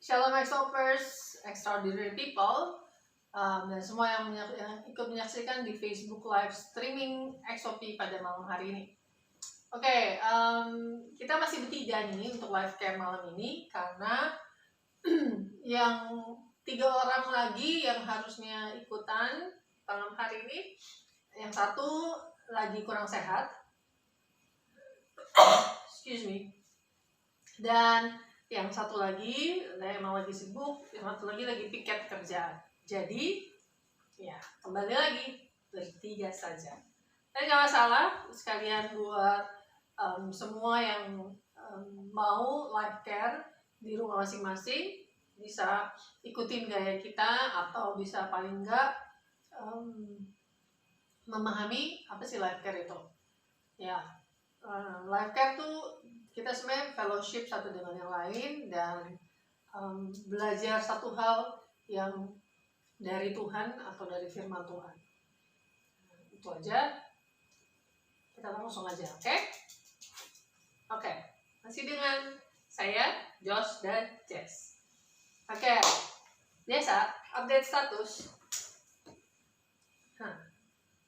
Shalom Exopers, Extraordinary People, dan semua yang ikut menyaksikan di Facebook live streaming XOP pada malam hari ini. Oke, kita masih bertiga nih untuk live cam malam ini karena yang 3 orang lagi yang harusnya ikutan malam hari ini, yang satu lagi kurang sehat, excuse me, dan yang satu lagi emang lagi sibuk, yang satu lagi piket kerja. Jadi ya kembali lagi bertiga saja. Tapi nggak masalah, sekalian buat semua yang mau live care di rumah masing-masing bisa ikutin gaya kita, atau bisa paling nggak memahami apa sih live care itu. Ya, live care tuh kita sebenarnya fellowship satu dengan yang lain dan belajar satu hal yang dari Tuhan atau dari firman Tuhan. Itu aja. Kita langsung aja, oke? Oke, masih dengan saya, Josh dan Jess. Oke, biasa update status.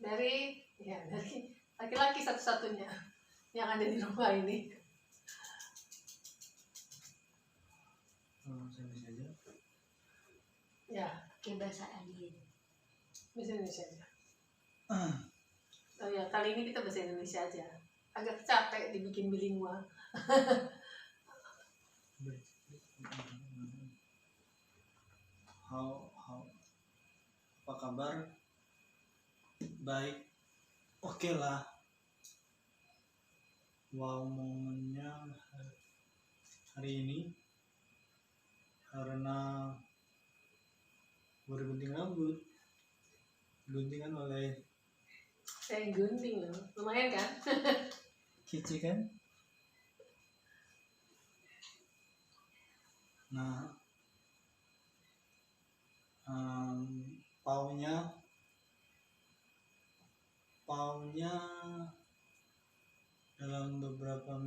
Dari laki-laki satu-satunya yang ada di rumah ini. Indonesia aja. Ya, ke bahasa alien. bahasa Indonesia aja. Oh ya, kali ini kita bahasa Indonesia aja. Agak capek dibikin bilingual. Apa kabar? Baik. Oke lah. Wow, momennya hari ini karena bergunting rambut, guntingan oleh Saya gunting loh, lumayan kan? Kici kan. Nah, paunya dalam beberapa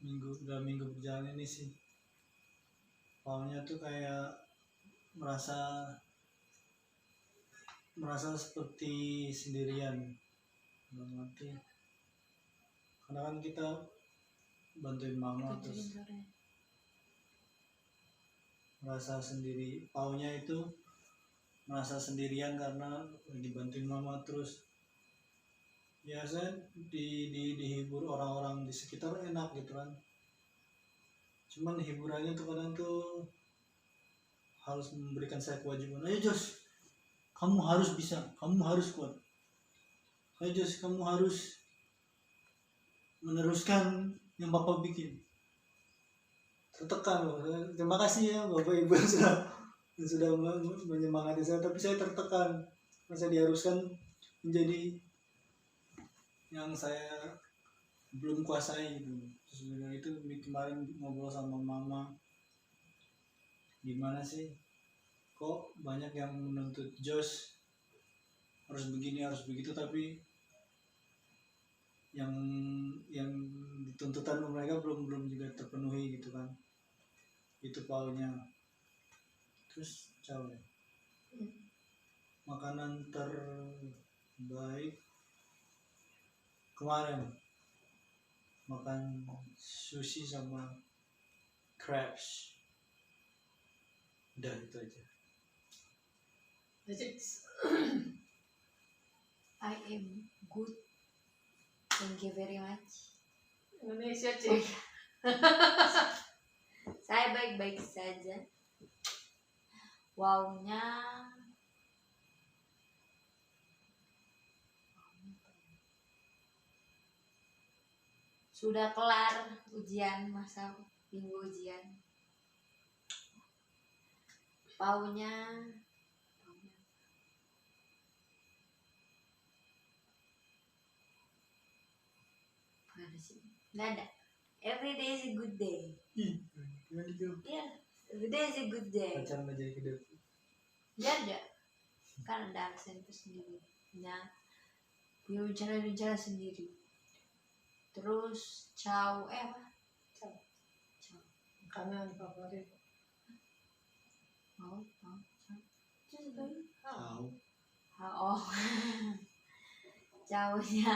minggu berjalan ini sih, paunya tuh kayak merasa seperti sendirian. Nanti karena kan kita bantuin mama terus merasa sendiri. Paunya itu merasa sendirian karena lagi bantuin mama terus. Ya saya dihibur orang-orang di sekitar enak gitu kan. Cuman hiburannya tuh kadang tuh harus memberikan saya kewajiban. Ayo Jos, kamu harus bisa, kamu harus kuat. Ayo Jos, kamu harus meneruskan yang Bapak bikin. Tertekan loh. Terima kasih ya Bapak Ibu yang sudah menyemangati saya, tapi saya tertekan. Saya diharuskan menjadi yang saya belum kuasai gitu. Sebenarnya itu kemarin ngobrol sama mama, gimana sih kok banyak yang menuntut Josh harus begini harus begitu, tapi yang dituntutan mereka belum juga terpenuhi gitu kan. Itu paunya. Terus cawe makanan terbaik kemarin makan sushi sama crabs. Udah itu aja. I am good. Thank you very much. Indonesia cek. Saya baik-baik saja. Wownya sudah kelar ujian, masa minggu ujian. Paunya mana sih? Nggak ada. Every day is a good day. Gimana itu? Yeah, every day is a good day. Pacaran aja hidup. Nggak ada. Kan ada aksen itu sendiri. Nah, punya bicara sendiri. Terus ciao, apa? Makanan favorit. Oh, oh, terus apa? Tahu. Oh, jauhnya.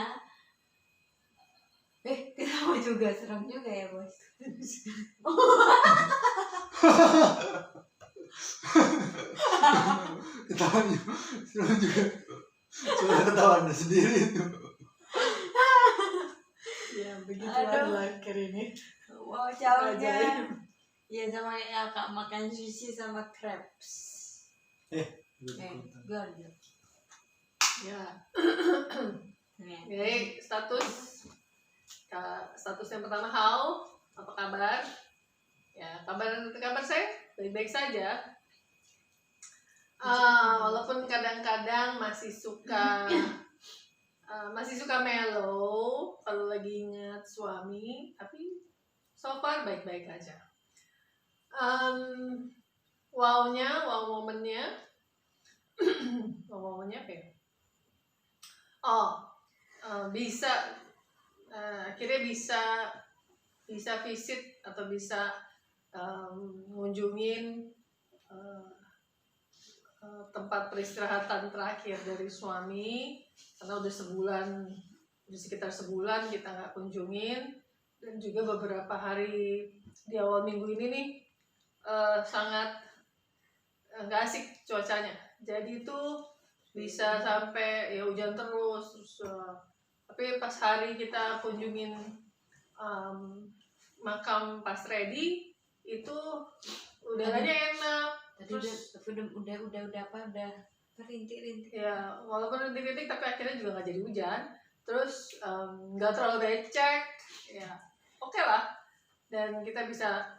Kenapa juga serem juga ya bos? Ketahuan juga. Sudah ketahuan sendiri itu. Ya begitu Aduh. lagi ini. Wow, jauhnya. Ajaib. Ya sama kayak Kak makan sushi sama crepes. Gak. Ya. Nih. Jadi status yang pertama, how, apa kabar? Ya, kabar saya baik-baik saja. Walaupun kadang-kadang masih suka mellow kalau lagi ingat suami, tapi so far baik-baik aja. Wow momennya apa ya? Akhirnya bisa visit atau bisa ngunjungin tempat peristirahatan terakhir dari suami, karena udah sekitar sebulan kita nggak kunjungin, dan juga beberapa hari di awal minggu ini nih sangat nggak asik cuacanya, jadi itu bisa sampai ya hujan terus tapi pas hari kita kunjungin makam Pas Redi itu udaranya enak. Terus udah rintik-rintik. Ya walaupun rintik-rintik tapi akhirnya juga nggak jadi hujan. Terus nggak terlalu becek, ya oke lah. Dan kita bisa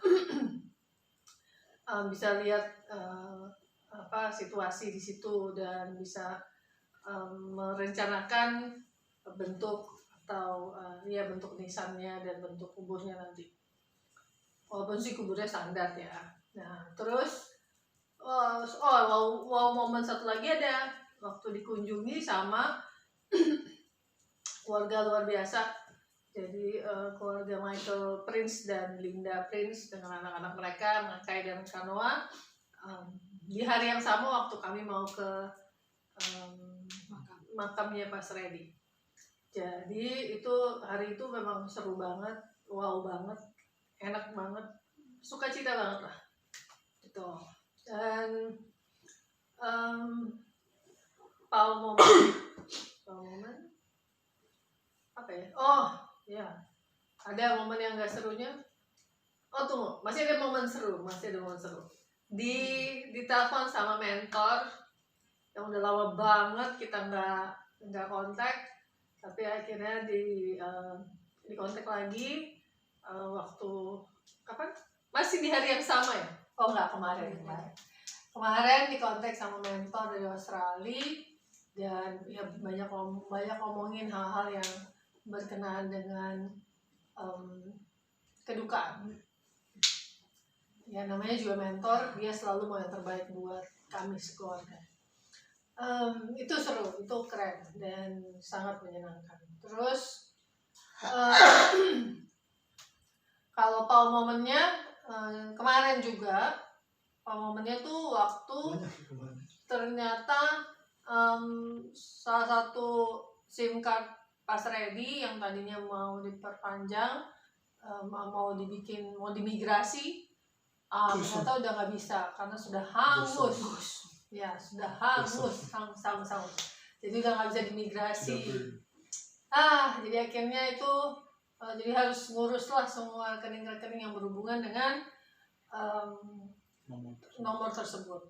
bisa lihat situasi di situ dan bisa merencanakan bentuk atau bentuk nisannya dan bentuk kuburnya nanti. Walaupun sih kuburnya standar ya. Nah terus wow momen satu lagi ada waktu dikunjungi sama keluarga luar biasa. Jadi keluarga Michael Prince dan Linda Prince dengan anak-anak mereka, Makai dan Kanoa, di hari yang sama waktu kami mau ke makamnya Pas Redi. Jadi itu hari itu memang seru banget, wow banget, enak banget, sukacita banget lah gitu. Dan Paul Moment apa ya? Oh ya, ada momen yang gak serunya. Oh tunggu, masih ada momen seru. Di telepon sama mentor yang udah lama banget kita nggak kontak, tapi akhirnya di kontak lagi waktu kapan? Masih di hari yang sama ya? Oh enggak, kemarin di kontak sama mentor dari Australia, dan ya banyak ngomongin hal-hal yang berkenaan dengan kedukaan. Ya namanya juga mentor, dia selalu mau yang terbaik buat kami sekeluarga. Itu seru, itu keren dan sangat menyenangkan. Terus kalau Paul momennya kemarin juga, Paul momennya tuh waktu ternyata salah satu SIM card Pas Redi yang tadinya mau diperpanjang, mau dimigrasi, ternyata udah nggak bisa karena sudah hangus. Ya sudah hangus, sama. Jadi udah nggak bisa dimigrasi. Jadi akhirnya itu jadi harus ngurus lah semua rekening-rekening yang berhubungan dengan nomor tersebut.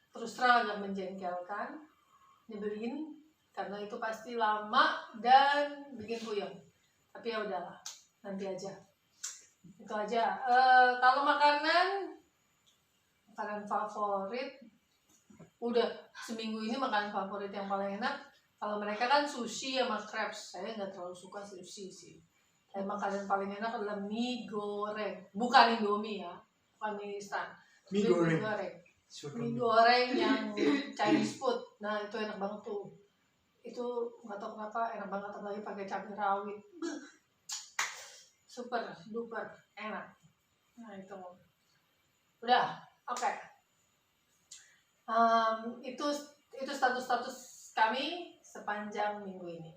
Terus terang agak menjengkelkan, nyebelin, karena itu pasti lama dan bikin puyeng. Tapi ya udahlah, nanti aja. Itu aja. Kalau makanan favorit, udah seminggu ini makanan favorit yang paling enak. Kalau mereka kan sushi sama crepes, saya nggak terlalu suka sushi sih. Dan makanan paling enak adalah mie goreng, bukan Indomie ya, bukan mie instan. Mie goreng yang Chinese food. Nah itu enak banget tuh. Itu nggak tahu kenapa enak banget, apalagi pakai cabai rawit. Super duper enak. Nah itu. Udah, oke. Itu status kami sepanjang minggu ini.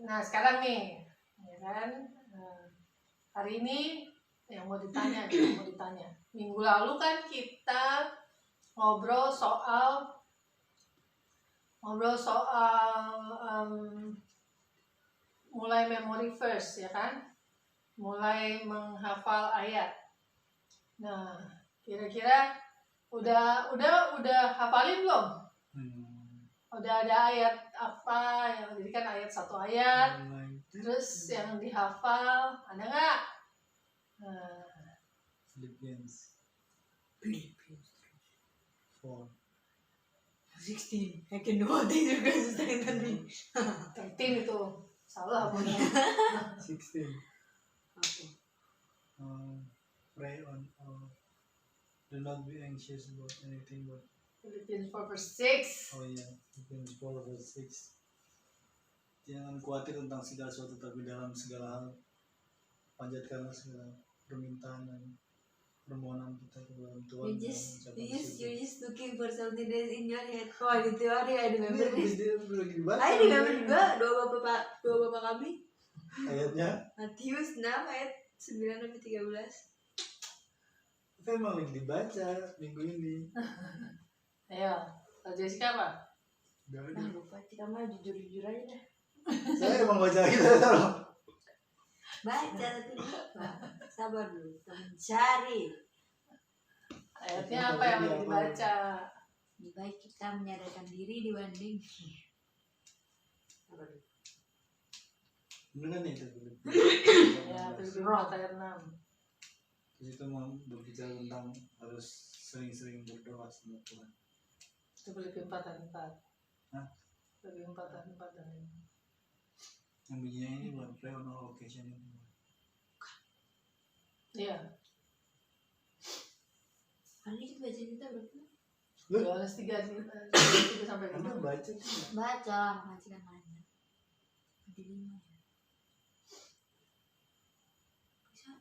Nah sekarang nih, ya kan, hari ini yang mau ditanya, minggu lalu kan kita ngobrol soal mulai memory first, ya kan, mulai menghafal ayat. Nah kira-kira udah hafalin belum? Udah ada ayat apa yang jadi kan ayat satu ayat, terus yang dihafal ada nggak? Philippians 4. 16. I can do all things through Christ who strengthens me. 13 itu salah punya. 16. Okay. Pray on all. Do not be anxious about anything but. Philippians 4 verse 6. Oh iya, Philippians 4 verse 6. Jangan khawatir tentang segala sesuatu, tapi dalam segala hal panjatkanlah segala permintaan dan permohonan kita kepada Tuhan. You're just looking for something that's in your head. Oh, di teori I remember this. I I remember juga doa bapak kami. Ayatnya? Matius 6 ayat 9 sampai 13. Itu emang lagi dibaca minggu ini. Ayo, Jessica apa? Gak Nah, ada. lupa kita mah jujur aja dah. Saya emang baca kita tolong. Baca tapi lupa. Sabar dulu, kita mencari. Ayatnya apa yang lagi dibaca? Lebih baik kita menyadarkan diri dibanding. Sabar dulu. Bener kan itu? Ya, Filipi 4 ayat 6. Terus itu mau berbicara tentang harus sering-sering berdoa sama Tuhan. Itu Filipi 4 ayat 4. Hah? Filipi 4 ayat 4 dan 5. Yang bunyinya ini buat pray on all occasion itu. Iya. Hari ini baca kita berapa? Yohanes 3 sampai 5. Anda baca tuh. Baca lah, makasih kan nanya. Di 5 ya. Bisa.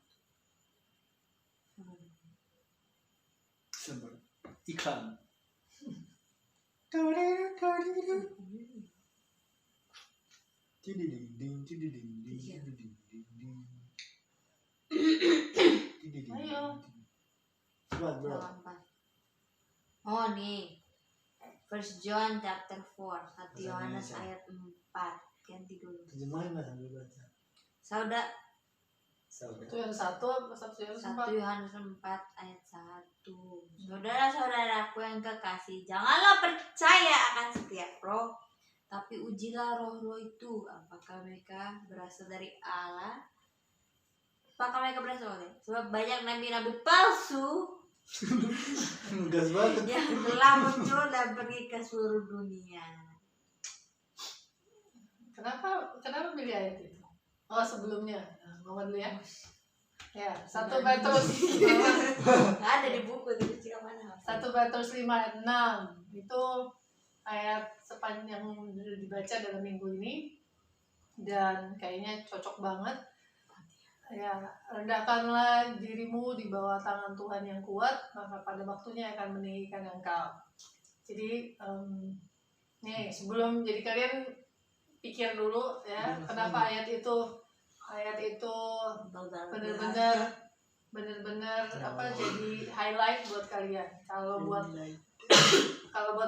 Sabar. Iklan. Ayo. Cepat bro. Oh nih, First John chapter 4, 1 Yohanes Indonesia. ayat 4. Ganti dulu. Terjemahan lah sambil baca. Saudara Sabar. Itu yang satu apa satu yang 1 4? Yohanes 4 ayat 1. Saudara-saudaraku yang kekasih, janganlah percaya akan setiap roh, tapi ujilah roh-roh itu apakah mereka berasal dari Allah. Apakah mereka berasal dari? Sebab banyak nabi-nabi palsu Gas banget. yang telah muncul dan pergi ke seluruh dunia. Kenapa pilih ayat itu? Oh sebelumnya, Mama dulu ya. Ya, 1 Petrus Nggak ada di buku itu cerita mana? 1 Petrus 5 ayat 6 itu ayat sepanjang dibaca dalam minggu ini dan kayaknya cocok banget. Ya, rendahkanlah dirimu di bawah tangan Tuhan yang kuat, maka pada waktunya akan meninggikan engkau. Jadi nih sebelum jadi kalian pikir dulu ya kenapa ayat itu bener-bener apa jadi highlight buat kalian. Kalau buat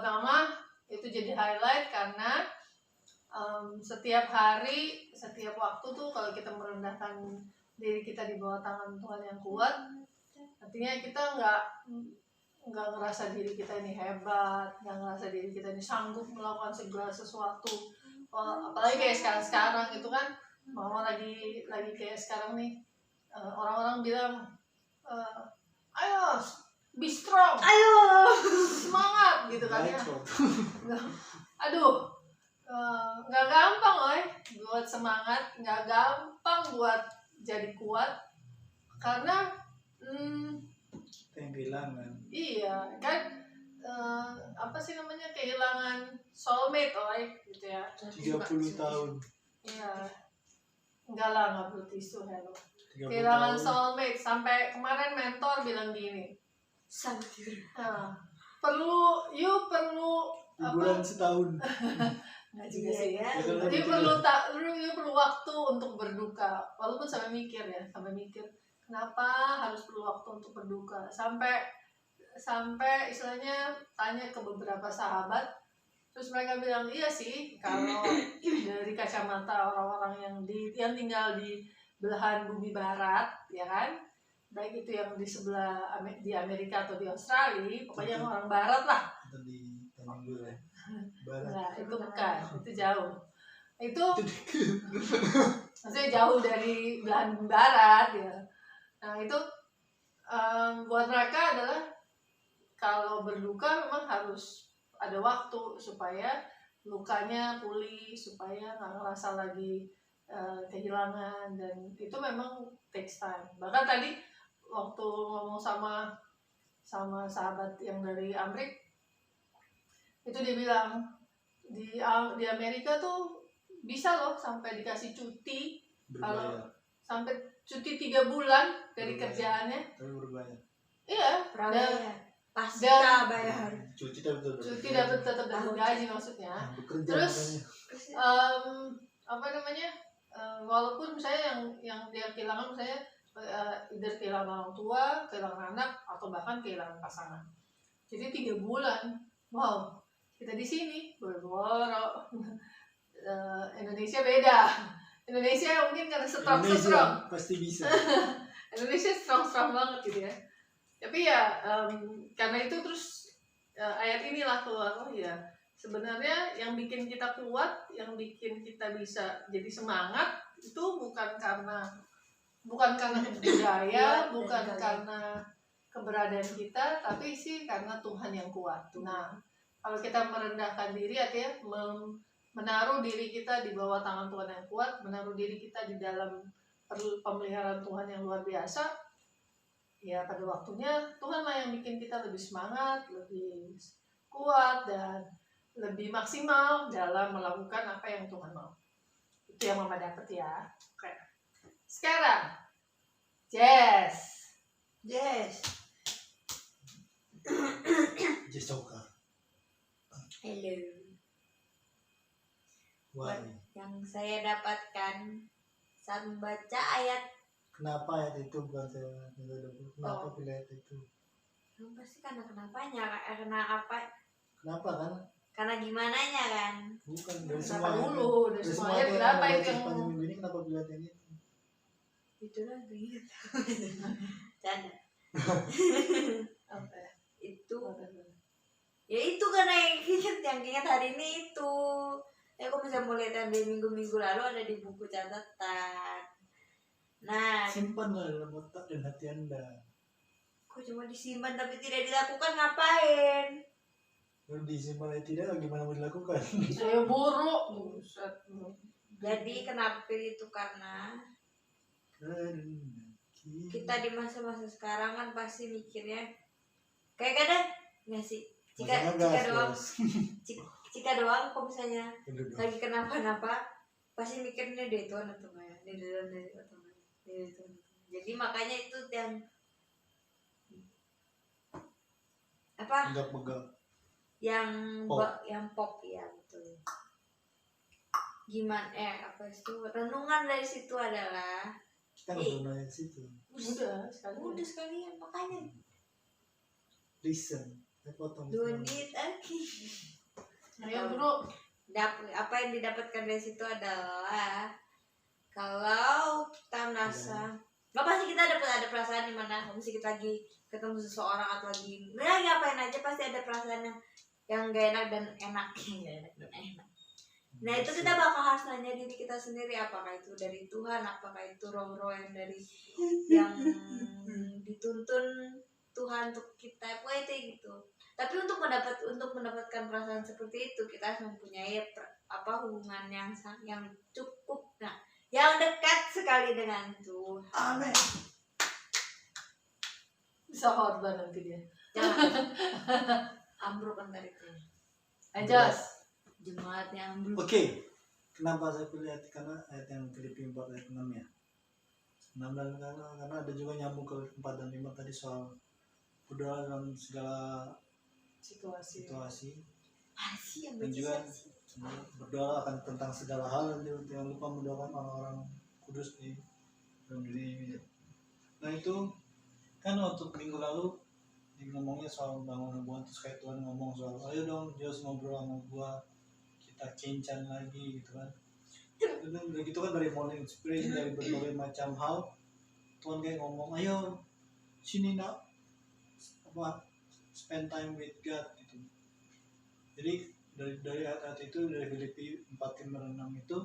mama itu jadi highlight karena setiap hari, setiap waktu tuh kalau kita merendahkan diri kita di bawah tangan Tuhan yang kuat, artinya kita nggak ngerasa diri kita ini hebat, nggak ngerasa diri kita ini sanggup melakukan segala sesuatu. Apalagi kayak sekarang gitu kan, mama lagi kayak sekarang nih, orang-orang bilang ayo be strong, Ayo. semangat gitu kan ya. Aduh, nggak gampang loh buat semangat, nggak gampang buat jadi kuat karena Yang kehilangan. iya kan, apa sih namanya, kehilangan soulmate gitu ya. 30 tahun. Iya, enggak lah, nggak perlu tisu, hello. 30 kehilangan tahun. soulmate. Sampai kemarin mentor bilang gini, Sampai perlu Liburan setahun. nggak juga sih ya. Kalau you gitu perlu waktu untuk berduka. Walaupun sampai mikir kenapa harus perlu waktu untuk berduka, sampai istilahnya tanya ke beberapa sahabat, terus mereka bilang iya sih, kalau dari kacamata orang-orang yang tinggal di belahan bumi barat, ya kan, baik itu yang di sebelah di Amerika atau di Australia, pokoknya yang orang barat lah. Atau di Tanjung ya. Barat. Nah, itu bukan, itu jauh. Itu maksudnya jauh dari belahan barat ya. Nah, itu buat mereka adalah kalau berduka memang harus ada waktu supaya lukanya pulih, supaya nggak ngerasa lagi kehilangan, dan itu memang takes time. Bahkan tadi waktu ngomong sama sahabat yang dari Amerika, itu dia bilang di Amerika tuh bisa loh sampai dikasih cuti, kalau Berbayar. sampai cuti 3 bulan dari Berbayar. kerjaannya. Tapi berbayar. Iya, prabayar pasti dan- bayar. Cuti tapi cuti dapat tetap dapat gaji maksudnya. Nah, bekerja Terus, makanya. Walaupun saya yang dia kehilangan, saya either kehilangan orang tua, kehilangan anak, atau bahkan kehilangan pasangan. Jadi 3 bulan, wow, kita di sini boro-boro. Indonesia beda. Indonesia mungkin karena strong. Indonesia pasti bisa. Indonesia strong banget gitu ya. Tapi ya karena itu terus ayat inilah keluar, oh ya sebenarnya yang bikin kita kuat, yang bikin kita bisa jadi semangat itu bukan karena budaya, bukan karena keberadaan kita, tapi sih karena Tuhan yang kuat. Nah, kalau kita merendahkan diri, artinya menaruh diri kita di bawah tangan Tuhan yang kuat, menaruh diri kita di dalam pemeliharaan Tuhan yang luar biasa, ya pada waktunya Tuhanlah yang bikin kita lebih semangat, lebih kuat, dan lebih maksimal dalam melakukan apa yang Tuhan mau. Itu yang Mama dapat ya. Oke. Sekarang Jess. Jesoka. Hello. Why? Yang saya dapatkan saat membaca ayat, Kenapa ayat itu bukan saya kenapa pilih ayat itu? pasti karena kenapanya, karena apa? Kenapa kan? Karena gimananya kan? Bukan dari Kenapa semua dulu? Dari semua ayat kenapa itu yang sepanjang minggu ini kenapa pilih ayat ini? Itulah ingat. Canda. apa? Itu ya itu karena yang ingat hari ini itu. Ya aku bisa mulai dari minggu-minggu lalu ada di buku catatan. Nah, Simpanlah dalam otak dan hati Anda. kok cuma disimpan tapi tidak dilakukan, ngapain? Kalau disimpan atau tidak, gimana mau dilakukan? Saya buruk. Buset. Jadi kenapa itu? Karena kita di masa-masa sekarang kan pasti mikirnya kayak kadang nggak sih, jika doang kalau misalnya lagi kenapa-napa pasti mikirnya dia Tuhan atau enggak ya, dia Tuhan. Jadi makanya itu yang apa, Megap-megap. yang Pop. yang pop ya, betul. Gimana apa itu renungan dari situ adalah Kita nggak pernah yang situ. Udah sekali. udah sekalian, makanya Listen. Saya potong. don't need lagi. Ayo bro. Apa yang didapatkan dari situ adalah kalau kita merasa nggak, pasti kita ada perasaan di mana misalnya kita lagi ketemu seseorang atau lagi ngapain aja, pasti ada perasaan yang gak enak dan enak. Nah itu kita bakal harus nanya diri kita sendiri, apakah itu dari Tuhan, apakah itu roh-roh yang dituntun Tuhan untuk kita, itu gitu. Tapi untuk mendapatkan perasaan seperti itu kita harus mempunyai hubungan yang cukup, yang dekat sekali dengan Tuhan. Amin. Bisa korban nanti dia. Jangan ambruk ntar itu. Anjas. Jemaatnya ambruk. Oke. Kenapa saya pilih ayat? Karena ayat yang Filipi 4 ayat 6 ya. 6 dan karena ada juga nyambung ke 4 dan 5 tadi soal berdoa dalam segala situasi. Masih yang Dan baca juga sih. berdoa akan tentang segala hal, dan jangan lupa mendoakan orang-orang kudus di dalam dunia ini. Nah itu kan waktu minggu lalu ngomongnya soal bangun hubungan, terus kayak Tuhan ngomong soal ayo dong Jos ngobrol sama gua, kita kencan lagi gitu kan. Udah gitu kan dari morning inspiration, dari berbagai macam hal Tuhan kayak ngomong ayo sini nak apa spend time with God gitu. Jadi dari ayat itu, dari Filipi 4:5-6 itu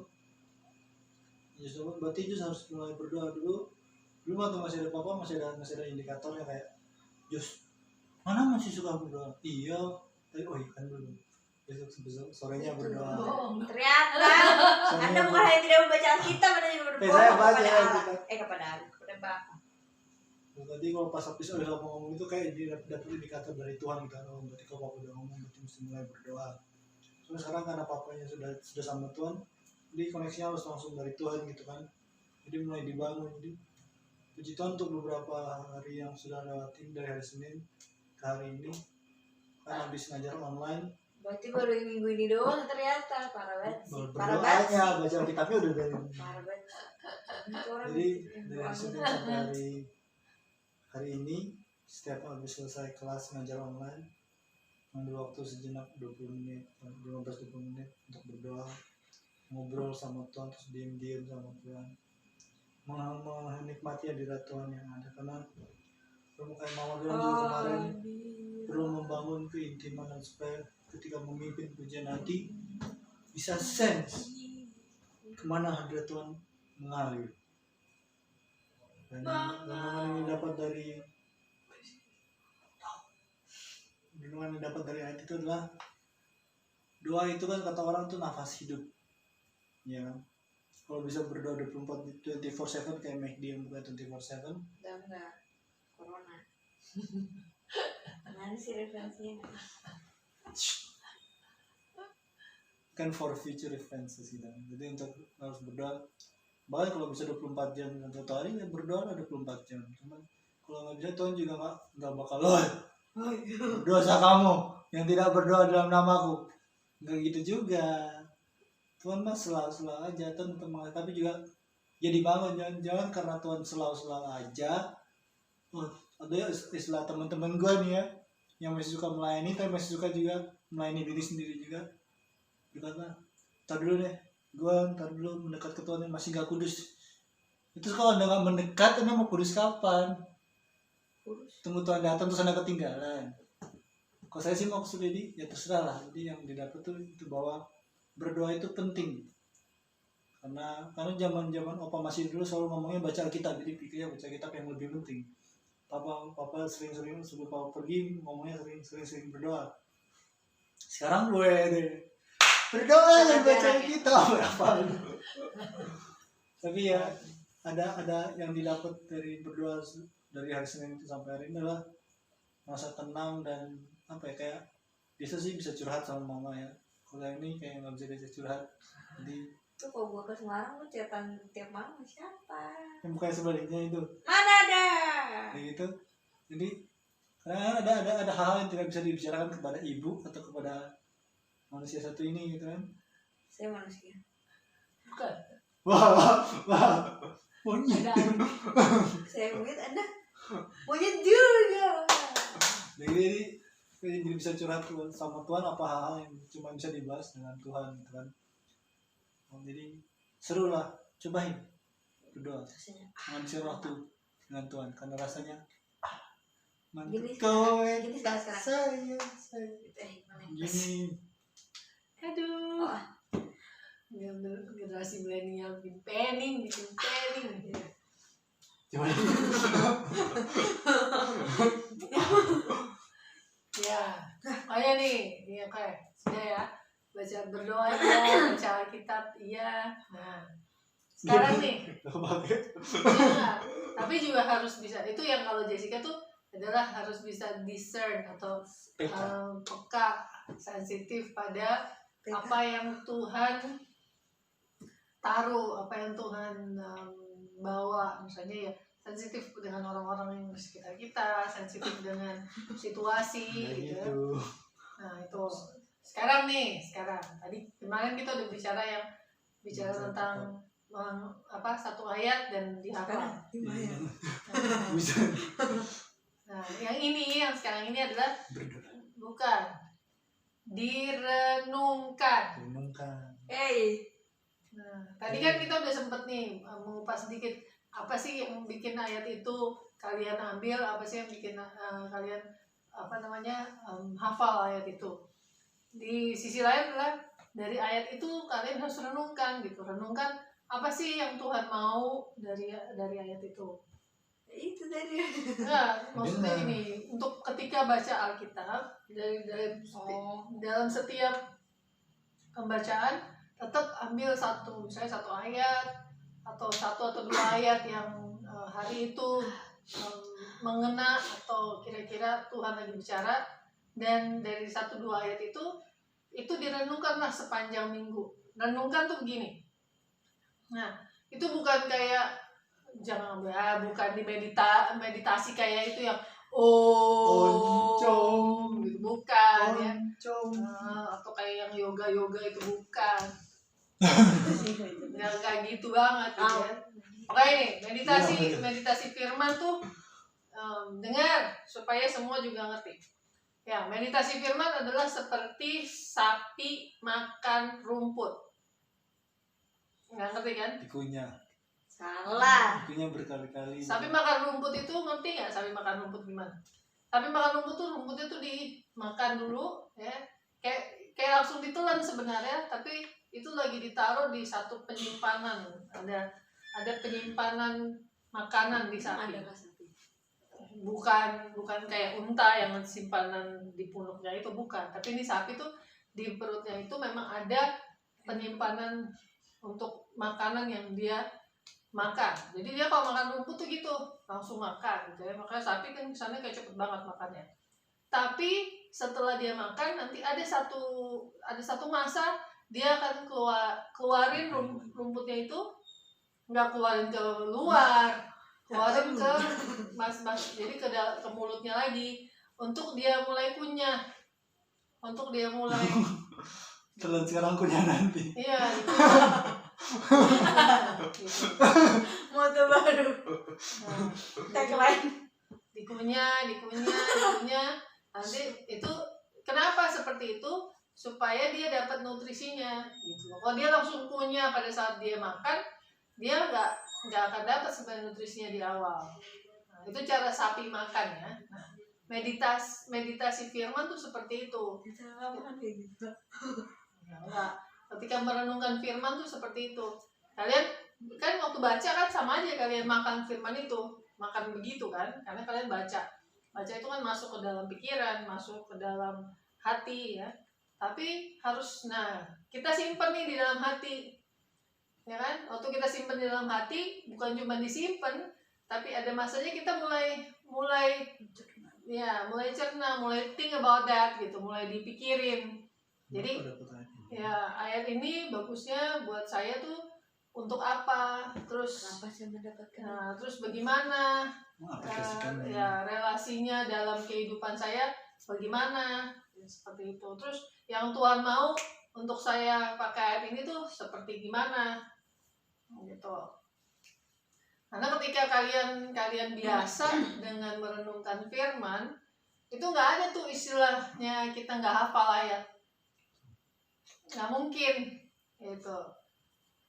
justru berarti Jus harus mulai berdoa dulu waktu masih ada papa, masih ada indikatornya kayak Jus mana masih suka berdoa, iya oh iya kan dulu besok sorenya berdoa. Ternyata Anda Sorenya bukan hanya tidak membaca Alkitab, Anda juga berdoa saya baca kepada ya, Allah. Kepada Bapa. tadi kalau pas habis udah ngomong itu kayak dia dapet indikator dari Tuhan gitu. Oh berarti kalau papa udah ngomong berarti mesti mulai berdoa. Soalnya sekarang karena papanya sudah sama Tuhan, jadi koneksinya harus langsung dari Tuhan gitu kan. Jadi mulai dibangun. Jadi puji Tuhan untuk beberapa hari yang sudah lewatin dari hari Senin ke hari ini kan habis ngajar online. Berarti baru minggu ini doang ternyata. Parah banget sih. Berdoanya baca Alkitabnya udah dari. Parah banget. Jadi dari hari Senin sampai hari ini setiap habis selesai kelas ngajar online ambil waktu sejenak 20 menit 15-20 menit untuk berdoa, ngobrol sama Tuhan, terus diam-diam sama Tuhan, menikmati hadirat Tuhan yang ada. Karena perlu kayak Mama bilang juga kemarin, perlu membangun keintiman supaya ketika memimpin pujian nanti bisa sense kemana hadirat Tuhan mengalir. Dan yang didapat dari ayat itu adalah doa itu kan kata orang tuh nafas hidup, ya kan? Kalau bisa berdoa 24/7 kayak McD yang buka 24/7. Udah enggak corona. Mana sih referensinya? Kan for future references gitu. Jadi untuk harus berdoa, bahkan kalau bisa 24 jam dan satu hari ya berdoa 24 jam. Cuman kalau nggak bisa Tuhan juga nggak bakal berdosa kamu yang tidak berdoa dalam namaku. Nggak gitu juga. Tuhan mah selalu aja teman-teman, tapi juga ya dibangun, jangan karena Tuhan selalu aja. Ada ya istilah teman-teman gue nih ya, yang masih suka melayani tapi masih suka juga melayani diri sendiri juga. Dikata, tar dulu mendekat ke Tuhan yang masih gak kudus. Itu kalau Anda gak mendekat, Anda mau kudus kapan? Tunggu Tuhan datang terus Anda ketinggalan. Kalau saya sih mau jadi ya terserah lah. Jadi yang didapat tuh itu bahwa berdoa itu penting. Karena zaman opa masih dulu selalu ngomongnya baca Alkitab, jadi pikirnya baca Alkitab yang lebih penting. Papa sering-sering sebelum papa pergi ngomongnya sering berdoa. Sekarang gue deh berdoa dan baca Alkitab berapa? Tapi ya ada yang didapat dari berdoa dari hari Senin itu sampai hari ini adalah masa tenang dan apa ya, kayak biasa sih bisa curhat sama mama ya. Kalau ini kayak nggak bisa diajak curhat. Jadi Tuh kalau gua ke Semarang lu chatan tiap malam sama siapa? yang bukan sebaliknya itu. Mana ada? Kayak gitu. Jadi karena ada hal-hal yang tidak bisa dibicarakan kepada ibu atau kepada manusia satu ini gitu kan. Saya manusia. Bukan. Wah. Monyet. Saya monyet, Anda monyet juga. Jadi bisa curhat sama Tuhan apa hal-hal yang cuma bisa dibahas dengan Tuhan gitu kan. Jadi seru lah, cobain berdoa, ngabisin waktu dengan Tuhan karena rasanya mantap. Gini sekarang. Saya gini. Aduh. Generasi milenial bikin planning. Coba. Ya, oh ya nih, oke, sudah ya, berdoa ya, baca Alkitab, iya. Nah, sekarang nih, ya, tapi juga harus bisa. Itu yang kalau Jessica tuh adalah harus bisa discern atau peka, sensitif pada apa yang Tuhan taruh, apa yang Tuhan bawa, misalnya ya sensitif dengan orang-orang yang di sekitar kita, sensitif dengan situasi Nah, gitu ya. gitu. Nah itu sekarang tadi kemarin kita udah bicara tentang satu ayat dan dihafal. Iya. Nah, Bisa nah, yang sekarang ini adalah berdoa. bukan direnungkan. Renungkan. Nah, tadi kan kita udah sempet nih mengupas sedikit apa sih yang bikin ayat itu kalian ambil, apa sih yang bikin kalian hafal ayat itu. Di sisi lain adalah dari ayat itu kalian harus renungkan gitu, renungkan apa sih yang Tuhan mau dari ayat itu. Itu tadi. Nah, maksudnya Benar. gini, untuk ketika baca Alkitab dalam setiap pembacaan tetap ambil misalnya satu ayat atau satu atau dua ayat yang hari itu mengena atau kira-kira Tuhan lagi bicara, dan dari satu dua ayat itu direnungkanlah sepanjang minggu. Renungkan tuh begini. Nah, itu bukan kayak bukan di meditasi kayak itu yang Oncom gitu, bukan ya. Oncom. Atau kayak yang yoga itu bukan. Nggak kayak gitu banget gitu ya. Oke, ini meditasi firman tuh dengar supaya semua juga ngerti. Ya, meditasi firman adalah seperti sapi makan rumput. Nggak ngerti kan? Dikunyah. Salah. Dikunyah berkali-kali. Sapi makan rumput itu ngerti nggak? Sapi makan rumput gimana? Sapi makan rumput tuh rumputnya tuh dimakan dulu ya. Kayak langsung ditelan sebenarnya, tapi itu lagi ditaruh di satu penyimpanan. Ada penyimpanan makanan di sapi. Ada sapi. Bukan kayak unta yang simpanan di punuknya itu, bukan. Tapi ini sapi tuh di perutnya itu memang ada penyimpanan untuk makanan yang dia makan. Jadi dia kalau makan rumput tuh gitu langsung makan gitu ya. Makanya sapi kan kesannya kayak cepet banget makannya. Tapi setelah dia makan nanti ada satu masa dia akan keluarin rumputnya itu, nggak keluarin ke luar, keluarin ke jadi ke mulutnya lagi untuk dia mulai kunyah, untuk dia mulai Telan sekarang kunyah nanti. iya gitu. Moto baru. Tagline. Dikunyah nanti itu kenapa seperti itu, supaya dia dapat nutrisinya gitu. Kalau dia langsung kunyah pada saat dia makan, dia nggak akan dapat sebenarnya nutrisinya di awal. Nah, itu cara sapi makan ya. Nah, meditasi firman tuh seperti itu. Enggak. Ketika merenungkan firman tuh seperti itu. Kalian kan waktu baca kan sama aja kalian makan firman itu, makan begitu kan, karena kalian baca itu kan masuk ke dalam pikiran, masuk ke dalam hati ya. Tapi harus kita simpan nih di dalam hati, ya kan? Waktu kita simpan di dalam hati, bukan cuma disimpan, tapi ada masanya kita mulai cerna, mulai think about that gitu, mulai dipikirin. Jadi ya ayat ini bagusnya buat saya tuh untuk apa, terus Kenapa saya mendapatkan? terus bagaimana aplikasikannya. relasinya dalam kehidupan saya bagaimana ya, seperti itu. Terus yang Tuhan mau untuk saya pakai ayat ini tuh seperti gimana gitu. Karena ketika kalian biasa dengan merenungkan firman, itu nggak ada tuh istilahnya kita nggak hafal ayat, nggak mungkin gitu.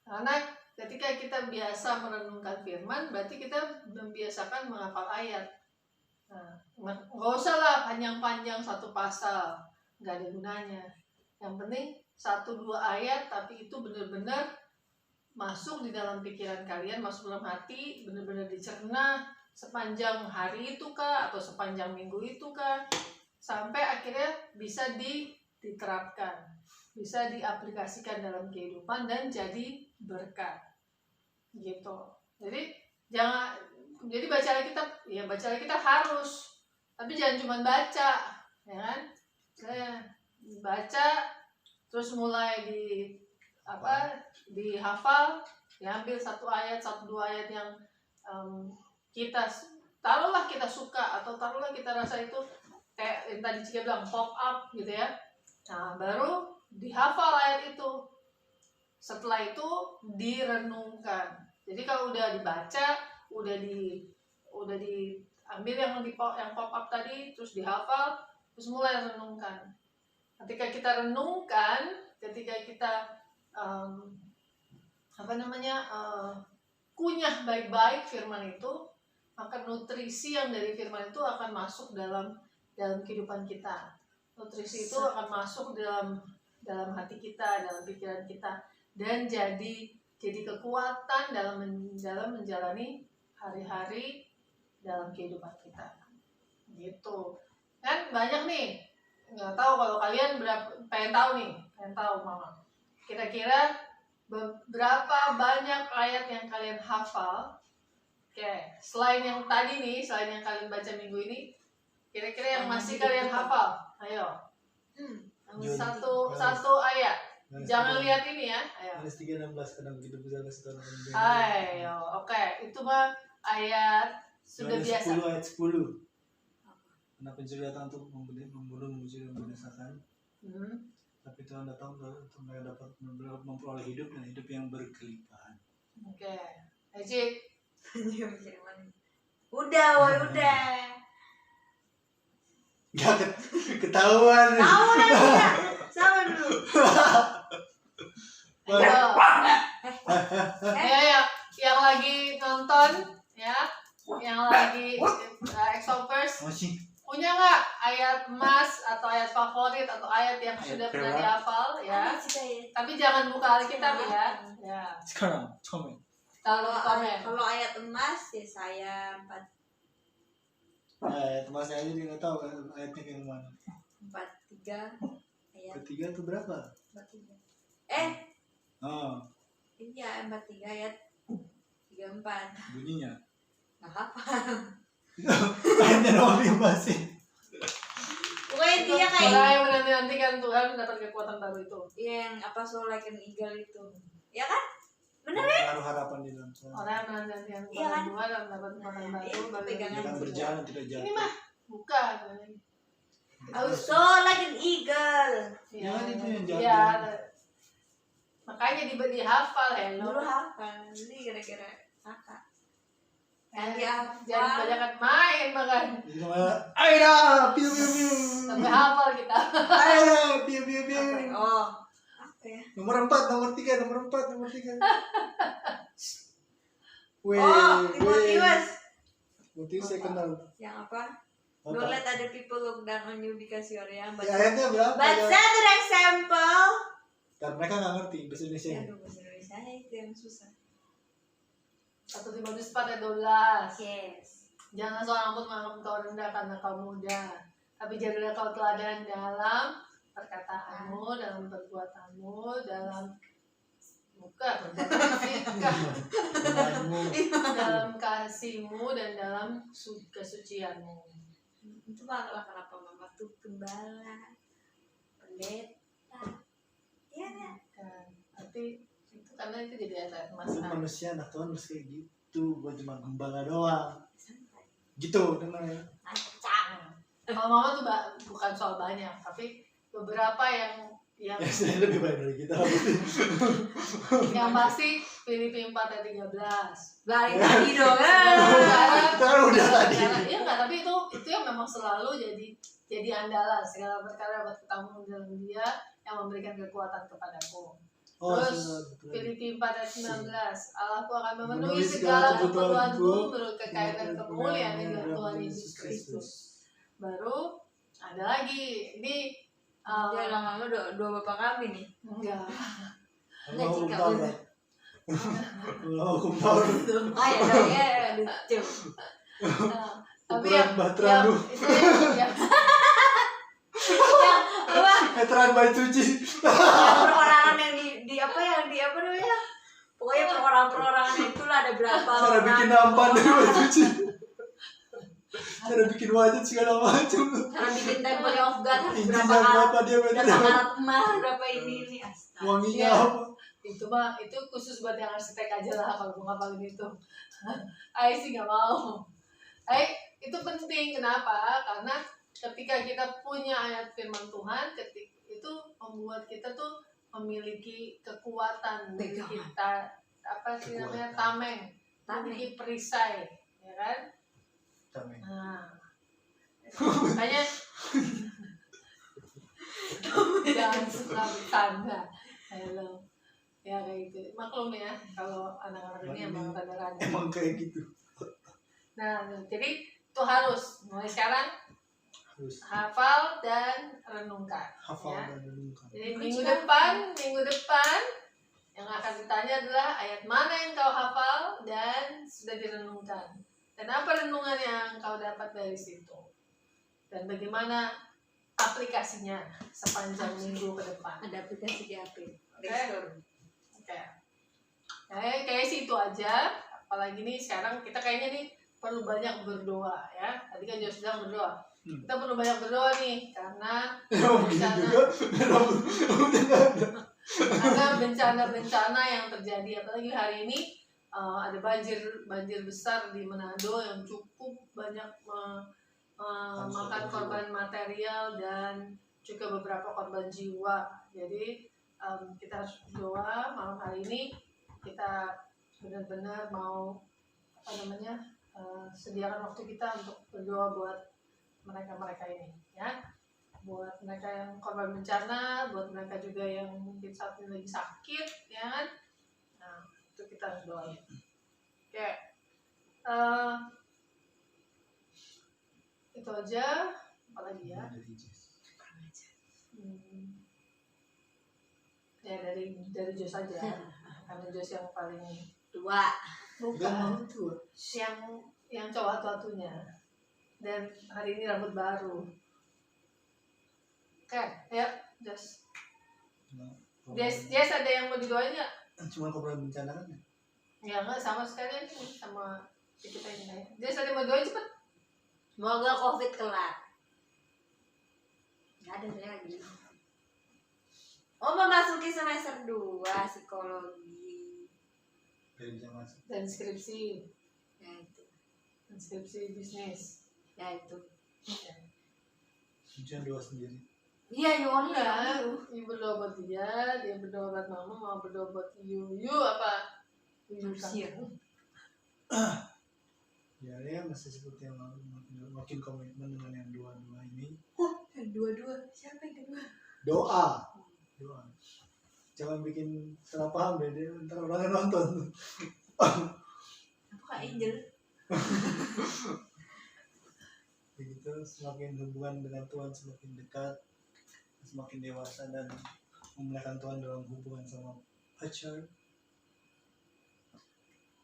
Karena ketika kita biasa merenungkan firman, berarti kita membiasakan menghafal ayat. Nggak usah lah panjang-panjang satu pasal, nggak ada gunanya. Yang penting 1-2 ayat, tapi itu benar-benar masuk di dalam pikiran kalian, masuk dalam hati, benar-benar dicerna sepanjang hari itu kah, atau sepanjang minggu itu kah, sampai akhirnya bisa diterapkan, bisa diaplikasikan dalam kehidupan dan jadi berkat gitu. Jadi baca Alkitab harus, tapi jangan cuma baca ya kan. Saya baca terus mulai dihafal, Diambil satu ayat, satu dua ayat yang kita taruhlah kita suka atau taruhlah kita rasa itu kayak yang tadi Cika bilang pop up gitu ya. Nah, baru dihafal ayat itu. Setelah itu direnungkan. Jadi kalau udah dibaca, udah diambil yang pop up tadi, terus dihafal, terus mulai renungkan. Ketika kita renungkan, ketika kita kunyah baik-baik firman itu, maka nutrisi yang dari firman itu akan masuk dalam kehidupan kita. Nutrisi itu akan masuk dalam hati kita, dalam pikiran kita, dan jadi kekuatan dalam menjalani hari-hari dalam kehidupan kita. Gitu. Kan banyak nih. Nggak tahu kalau kalian pengen tahu Mama. Kira-kira berapa banyak ayat yang kalian hafal? Oke, selain yang tadi nih, selain yang kalian baca minggu ini, kira-kira yang masih kalian hafal? Ayo. Satu ayat. Jangan lihat ini ya. Ayo. Yohanes 3:16 kadang begitu besar kasih Tuhan. Ayo, oke. Itu mah ayat sudah Yohanes biasa. 10 ayat 10. Karena pencuri datang untuk membunuh, mencuri, dan membinasakan. Tapi Tuhan datang untuk mereka dapat memperoleh hidup dan hidup yang berkelimpahan. Oke. Cik. Udah. Gak ketahuan. Tahu dah. Sama dulu. Ya, yang lagi nonton ya, yang lagi Exopers, punya nggak ayat emas atau ayat favorit atau ayat yang sudah pernah dihafal ya? Tapi jangan buka Alkitab ya. Ya. Sekarang, komen. Kalau ayat emas ya saya 4. Ayat emas saya aja nggak tahu ayatnya yang mana. 43 ayat. Ketiga tuh berapa? 43. Oh, Ini ya 43 ayat 34. bunyinya. Nggak apa. Ayatnya doang yang masih. Pokoknya dia kayak Orang yang menanti-nantikan Tuhan mendapat kekuatan baru itu. yang apa so like an eagle itu. Ya kan? Bener ya? Menaruh harapan di dalam Tuhan. Orang yang menanti-nantikan Iya kan? Tuhan dan mendapat kekuatan Iya, baru. itu baru pegangan Dia akan berjalan tidak jatuh. Ini mah bukan. I was so like an eagle. Ya, Jangan itu yang jatuh. iya. Makanya dihafal Dulu hello. hafal. Ini gara-gara kakak. Yang Jangan dihafal. kebanyakan main makan. Jadi sama Aida, piu piu piu. Sampai hafal kita. Aida, piu piu piu. Apa ya? Oh. Apa ya? Nomor 4, nomor 3. Weh, Oh, Timotius. Timotius saya kenal. Yang apa? Apa? Don't let other people look down on you because you're young. But, Ya, ayatnya berapa? but set an example. Dan mereka nggak ngerti bahasa Indonesia. Ya, aduh, bahasa Indonesia itu yang susah. 1 Timotius 4 ayat 12. Yes. Jangan seorang pun menganggap engkau rendah karena kau muda, tapi jadilah kau teladan dalam perkataanmu, dalam perbuatanmu, dalam dalam kasihmu dan dalam kesucianmu. Itu malah kenapa mama tuh gembala, pendeta. Iya kan? Kan, tapi itu karena itu jadi ayat emas. Itu manusia anak Tuhan harus kayak gitu, bukan cuma gembala doang. Santai. Gitu, dengar ya. Acak. Kalau mama tuh bukan soal banyak, tapi beberapa yang Ya, saya lebih baik dari kita. yang pasti Filipi 4 ayat 13. Balik lagi dong. Kita udah tadi. Iya nggak, tapi itu yang memang selalu jadi andalan. Segala perkara dapat kutamu dalam Dia yang memberikan kekuatan kepadaku. Oh, Terus betul. Filipi 4 ayat 19. Allahku akan memenuhi Memenuhi segala segala keperluanmu kebutuhanku menurut kekayaan dan kemuliaan di dalam Tuhan Yesus Kristus. Baru ada lagi ini Ya lama-lama dua bapak kami nih. enggak. Enggak, Mau Cika, kumpul. udah. Mau kumpul. Ah ya dong ya, lucu. Nah, tapi Ukuran baterai lu. yang Apa? Veteran bayi cuci. Yang perorangan yang di apa namanya? Pokoknya perorangan itulah ada berapa Cara orang. bikin nampan dari bayi cuci. Cara bikin wajah segala macam. Cara bikin temple of God Intinya berapa berapa dia berapa meter? karat emas, berapa ini astaga. Wanginya Iya. apa? itu khusus buat yang arsitek aja lah kalau mau ngapalin itu. Ai sih nggak mau. Itu penting, kenapa? Karena ketika kita punya ayat firman Tuhan, itu membuat kita tuh memiliki kekuatan, kita apa sih namanya, tameng, memiliki perisai, ya kan? Tameng. Nah, makanya jangan suka bercanda, hello, ya kayak gitu. Maklum ya, kalau anak-anak ini emang rada-rada. Emang kayak gitu. Nah, jadi itu harus mulai sekarang Harus hafal dan renungkan. hafal Ya. dan renungkan. Jadi minggu depan yang akan ditanya adalah ayat mana yang kau hafal dan sudah direnungkan. Dan apa renungan yang kau dapat dari situ. Dan bagaimana aplikasinya sepanjang minggu ke depan. Ada aplikasi di HP. Oke. Kayak sih itu aja. Apalagi nih sekarang kita kayaknya nih perlu banyak berdoa ya. Tadi kan Jos bilang berdoa. Kita perlu banyak berdoa nih karena bencana yang terjadi, apalagi hari ini ada banjir besar di Manado yang cukup banyak memakan korban material dan juga beberapa korban jiwa. Jadi kita harus berdoa malam hari ini, kita benar-benar mau sediakan waktu kita untuk berdoa buat mereka ini ya, buat mereka yang korban bencana, buat mereka juga yang mungkin saat ini lagi sakit ya kan. Nah itu kita harus doain. Oke, itu aja. Apalagi ya, ya dari Jos aja karena Jos yang paling Dua. bukan yang cowok atunya. Dan hari ini rambut baru. Oke, ya, Jos. Jess ada yang mau didoain nggak? Cuma korban bencana kan? Ya nggak, sama sekali nih sama kita ini. Jess ada yang mau doain cepet. Semoga COVID kelar. Nggak ada saya lagi. Oh, memasuki semester 2 psikologi. Dari bisa masuk. Dan skripsi. Ya itu. Dan skripsi bisnis. Ya itu. Ujian 2 sendiri. Iya, Yoni Ya, you berdoa buat dia berdoa buat mama, mau berdoa buat you apa? Ya masih seperti yang lalu, makin komitmen dengan yang dua-dua ini. Dua-dua. Siapa yang kedua? Doa. Jangan bikin salah paham deh, ntar orang yang nonton. Apakah Angel? Begitu semakin hubungan dengan Tuhan semakin dekat, semakin dewasa dan memuliakan Tuhan dalam hubungan sama pacar,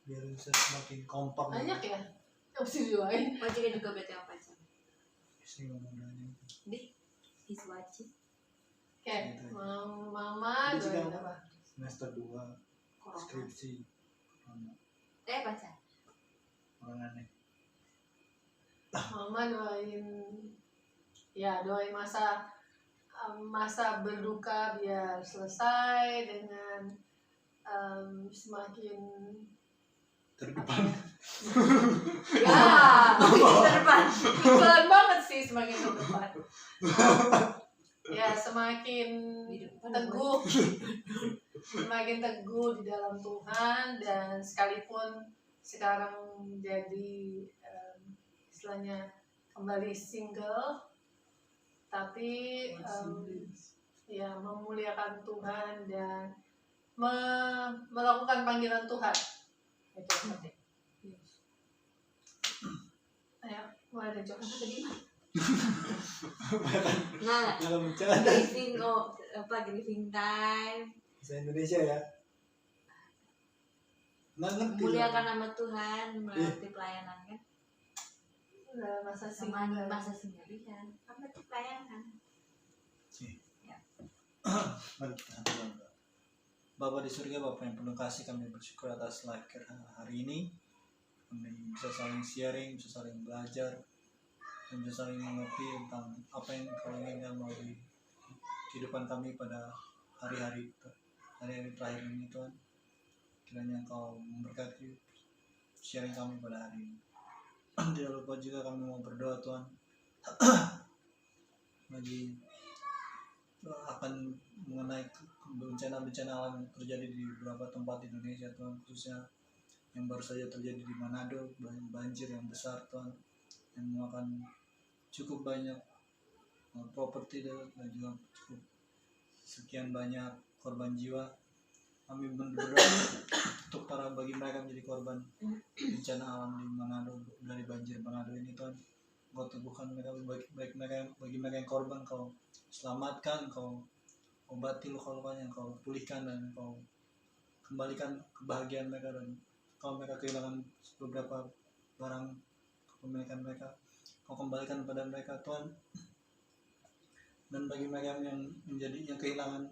biar bisa semakin kompak. Banyak ya? Yang mesti didoain. Wajibnya juga berarti apa aja? Saya ngomong Deh, is wajib. Oke, mama doain apa? semester 2 Corona. skripsi Pacar. orang aneh. Mama doain masa berduka biar selesai dengan semakin terdepan. ya Terdepan. pelan banget sih, semakin terdepan. Ya semakin teguh di dalam Tuhan, dan sekalipun sekarang menjadi istilahnya kembali single, tapi ya memuliakan Tuhan dan melakukan panggilan Tuhan, itu yang penting. Ayo, mulai dari Jos. Nah, Dalam bercanda. grieving time. Bahasa Indonesia ya. Nggak ngerti. Muliakan nama Tuhan melalui pelayanan kan? Udah masa Sama single. masa sendiri kan? Apa itu pelayanan? Mari kita berdoa. Bapa di surga, Bapa yang penuh kasih, kami bersyukur atas live care hari ini. Kami bisa saling sharing, bisa saling belajar, dan bisa saling mengerti tentang apa yang Kau inginkan melalui kehidupan kami pada hari-hari hari-hari terakhir ini Tuhan. Kiranya Engkau memberkati sharing kami pada hari ini. Tidak lupa juga kami mau berdoa Tuhan bagi akan mengenai bencana-bencana alam yang terjadi di beberapa tempat di Indonesia Tuhan, khususnya yang baru saja terjadi di Manado, banjir yang besar Tuhan, yang memakan cukup banyak properti dan juga cukup sekian banyak korban jiwa. Kami berdoa untuk bagi mereka menjadi korban bencana alam di Manado, dari banjir Manado ini Tuhan. Kau teguhkan mereka, bagi mereka yang korban, Kau selamatkan, Kau obati luka-lukanya, Kau pulihkan, dan Kau kembalikan kebahagiaan mereka, dan kalau mereka kehilangan beberapa barang kepemilikan mereka, Kau kembalikan kepada mereka Tuhan. Dan bagi mereka yang kehilangan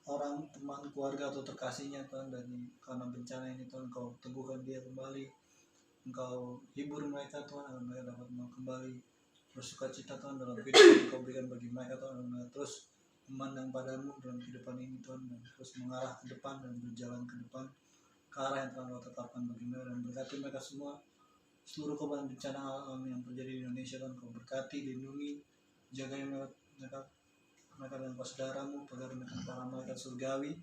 orang, teman, keluarga atau terkasihnya Tuhan, karena bencana ini Tuhan, Kau teguhkan dia kembali, Engkau hibur mereka Tuhan, agar mereka dapat kembali bersukacita Tuhan dalam kehidupan yang Kau berikan bagi mereka Tuhan, agar mereka terus memandang padamu dalam kehidupan ini Tuhan, dan terus mengarah ke depan dan berjalan ke depan ke arah yang telah Kau tetapkan bagi mereka. Dan berkati mereka semua, seluruh korban bencana alam yang terjadi di Indonesia Tuhan, Kau berkati, lindungi, jaga mereka dan saudaramu, agar para malaikat surgawi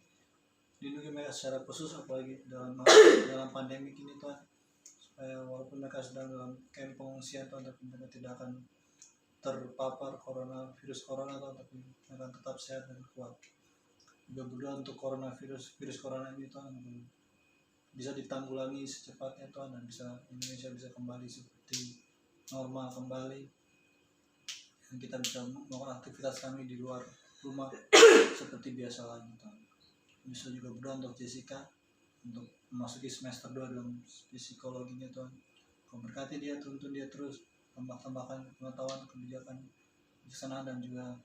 lindungi mereka secara khusus, apalagi dalam pandemi ini Tuhan, supaya walaupun mereka sedang dalam kamp pengungsian Tuhan, tapi mereka tidak akan terpapar virus corona Tuhan, tapi mereka tetap sehat dan kuat. Juga berdoa untuk virus corona ini Tuhan, bisa ditanggulangi secepatnya Tuhan, dan Indonesia bisa kembali seperti normal kembali, dan kita bisa melakukan aktivitas kami di luar rumah seperti biasa lagi Tuhan. Bisa juga berdoa untuk Jessica, untuk memasuki semester 2 dalam psikologinya Tuhan. Kau berkati dia, tuntun dia terus, tambahkan pengetahuan, kebijakan, kebijaksanaan, dan juga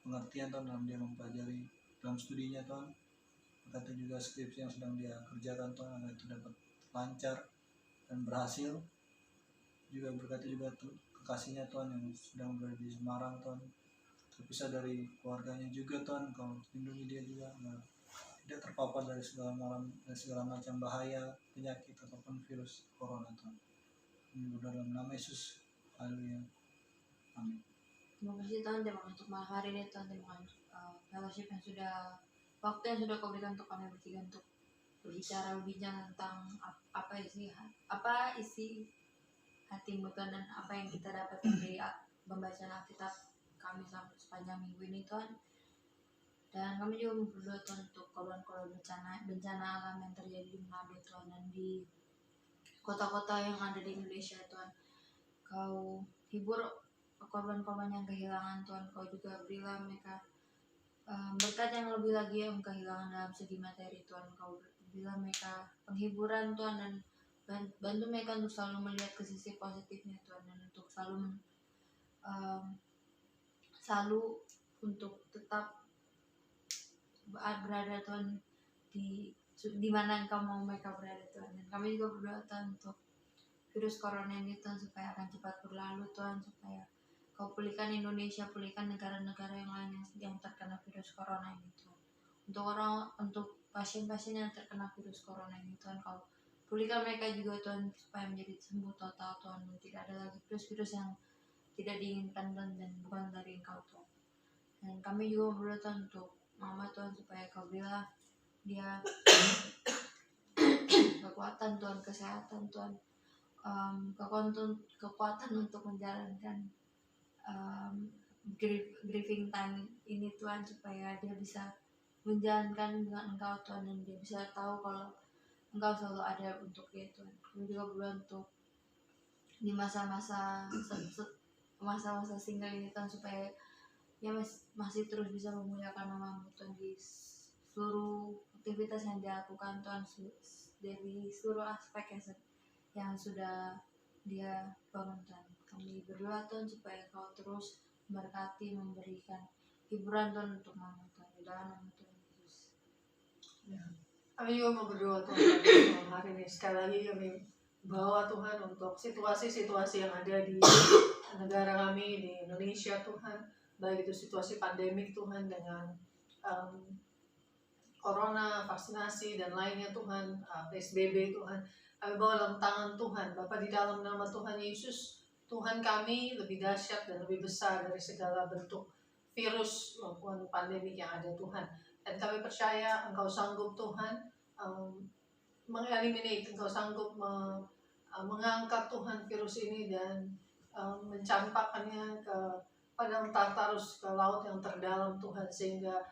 pengertian Tuhan dalam dia mempelajari dalam studinya Tuhan. Berkati juga skripsi yang sedang dia kerjakan Tuhan, agar itu dapat lancar dan berhasil. Juga berkati juga kekasihnya Tuhan yang sedang berada di Semarang Tuhan, terpisah dari keluarganya juga Tuhan. Kau lindungi dia juga agar tidak terpapar dari segala macam bahaya, penyakit ataupun virus corona Tuhan. Ini berdoa dalam nama Yesus. Haleluya. Amin. Terima kasih Tuhan, terima kasih untuk malam hari ini Tuhan, terima kasih fellowship yang sudah, waktu yang sudah Kau berikan untuk kami bertiga untuk berbicara tentang apa isi hatimu Tuhan, dan apa yang kita dapat dari membaca Alkitab kami sampai sepanjang minggu ini Tuhan. Dan kami juga berdoa Tuhan untuk korban-korban bencana alam yang terjadi di Manado Tuhan, dan di kota-kota yang ada di Indonesia Tuhan. Kau hibur korban-korban yang kehilangan Tuhan, Kau juga berilah mereka berkat yang lebih lagi yang kehilangan dalam segi materi Tuhan. Kau berilah mereka penghiburan Tuhan, dan bantu mereka untuk selalu melihat ke sisi positifnya Tuhan, dan untuk selalu untuk tetap berada Tuhan di mana Engkau mau mereka berada Tuhan. Dan kami juga berdoa Tuhan untuk virus corona ini Tuhan, supaya akan cepat berlalu Tuhan, supaya Kau pulihkan Indonesia, pulihkan negara-negara yang lain yang terkena virus corona ini Tuhan. Untuk pasien-pasien yang terkena virus corona ini Tuhan, Kau pulihkan mereka juga Tuhan, supaya menjadi sembuh total Tuhan, dan tidak ada lagi virus-virus yang tidak diinginkan dan bukan dari Engkau Tuhan. Dan kami juga berdoa Tuhan untuk Mama Tuhan, supaya Kau berilah dia kekuatan Tuhan, kesehatan Tuhan, kekuatan untuk menjalankan grieving time ini Tuhan, supaya dia bisa menjalankan dengan Engkau Tuhan, dan dia bisa tahu kalau Engkau selalu ada untuk dia Tuhan. Kami juga berdoa untuk di masa-masa single ini Tuhan, supaya dia masih terus bisa memuliakan nama-Mu Tuhan di seluruh aktivitas yang dia lakukan Tuhan, dari seluruh aspek yang sudah dia bangun Tuhan. Kami berdoa Tuhan, supaya Kau terus memberkati, memberikan hiburan Tuhan untuk Mama Tuhan, di dalam nama Tuhan Yesus. Kami juga mau berdoa Tuhan hari ini. Sekali lagi kami bawa Tuhan untuk situasi-situasi yang ada di negara kami, di Indonesia Tuhan, baik itu situasi pandemik Tuhan, dengan corona, vaksinasi dan lainnya Tuhan, PSBB Tuhan, kami bawa dalam tangan Tuhan. Bapa, di dalam nama Tuhan Yesus, Tuhan kami lebih dahsyat dan lebih besar dari segala bentuk virus maupun pandemi yang ada Tuhan. Dan kami percaya Engkau sanggup Tuhan mengeliminate, Engkau sanggup mengangkat Tuhan virus ini dan mencampakkannya ke padang Tartarus, ke laut yang terdalam Tuhan, sehingga